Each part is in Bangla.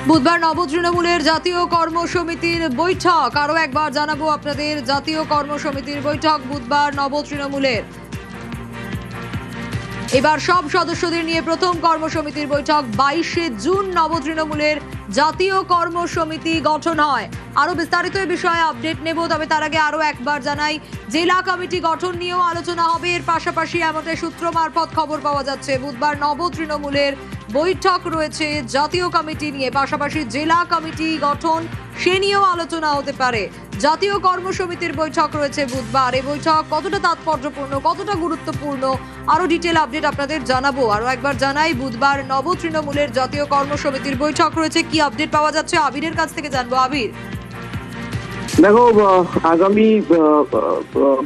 বুধবার নব তৃণমূলের জাতীয় কর্মসমিতির বৈঠক। আরো একবার জানাবো আপনাদের, জাতীয় কর্মসমিতির বৈঠক বুধবার নব তৃণমূলের। এবার সব সদস্যদের নিয়ে প্রথম কর্মসমিতির বৈঠক। 22শে জুন নব তৃণমূলের জাতীয় কর্মসমিতি গঠন হয়। আরো বিস্তারিত এই বিষয়ে আপডেট নেব, তবে তার আগে আরো একবার জানাই, জেলা কমিটি গঠন নিয়েও আলোচনা হবে। এর পাশাপাশি এমনটাই সূত্র মারফত খবর পাওয়া যাচ্ছে, বুধবার নব তৃণমূলের বৈঠক রয়েছে জাতীয় কমিটি নিয়ে, পাশাপাশি জেলা কমিটি গঠন সে নিয়েও আলোচনা হতে পারে। জাতীয় কর্মসমিতির বৈঠক রয়েছে বুধবার। এই বৈঠক কতটা তাৎপর্যপূর্ণ, কতটা গুরুত্বপূর্ণ, আরো ডিটেল আপডেট আপনাদের জানাবো। আরো একবার জানাই, বুধবার নব তৃণমূলের জাতীয় কর্মসমিতির বৈঠক রয়েছে। কি আপডেট পাওয়া যাচ্ছে আবিরের কাছ থেকে জানবো। আবির, দেখো, আগামী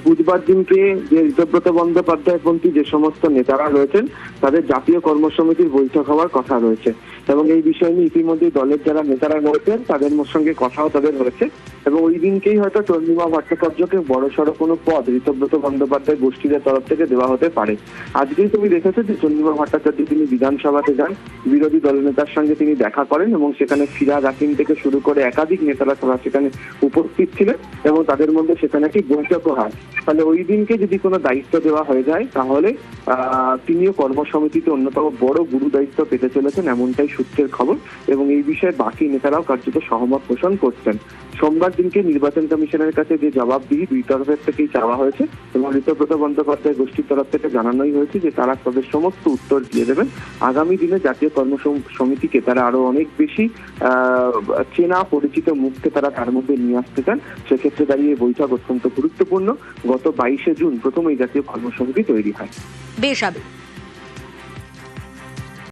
বুধবার দিনকে যে ঋতব্রত বন্দ্যোপাধ্যায় পন্থী যে সমস্ত নেতারা রয়েছেন তাদের জাতীয় কর্মসমিতির বৈঠক হওয়ার কথা রয়েছে, এবং এই বিষয় নিয়ে ইতিমধ্যে দলের যারা নেতারা রয়েছেন তাদের সঙ্গে কথাও তাদের হয়েছে, এবং ওই দিনকেই হয়তো চন্দ্রিমা ভট্টাচার্যকে বড়সড় কোনো পদ ঋতব্রত বন্দ্যোপাধ্যায় গোষ্ঠীদের তরফ থেকে দেওয়া হতে পারে। আজকেই তুমি দেখেছো যে চন্দ্রিমা ভট্টাচার্য তিনি বিধানসভাতে যান, বিরোধী দলনেতার সঙ্গে তিনি দেখা করেন, এবং সেখানে ফিরাদ হাকিম থেকে শুরু করে একাধিক নেতারা সেখানে উপস্থিত ছিলেন, এবং তাদের মধ্যে সেখানে একটি বৈঠকও হয়। ফলে ওই দিনকে যদি কোনো দায়িত্ব দেওয়া হয়ে যায় তাহলে তিনিও কর্মসমিতিতে অন্যতম বড় গুরু দায়িত্ব পেতে চলেছেন, এমনটাই সূত্রের খবর, এবং এই বিষয়ে বাকি নেতারাও কার্যত সহমত পোষণ করছেন। সোমবার দিনকে নির্বাচন কমিশনের কাছে যে জবাবদিহি দুই তরফের থেকেই চাওয়া হয়েছে, এবং ঋতব্রত বন্দ্যোপাধ্যায় গোষ্ঠীর তরফ থেকে জানানোই হয়েছে যে তারা তাদের সমস্ত উত্তর দিয়ে দেবেন। আগামী দিনে জাতীয় কর্মসমিতিকে তারা আরো অনেক বেশি চেনা পরিচিত মুখকে তারা তার মধ্যে নিয়ে আসতে চান। সেক্ষেত্রে দাঁড়িয়ে বৈঠক অত্যন্ত গুরুত্বপূর্ণ। গত 22শে জুন প্রথম এই জাতীয় কর্মসমিতি তৈরি হয়। বেশ আবির।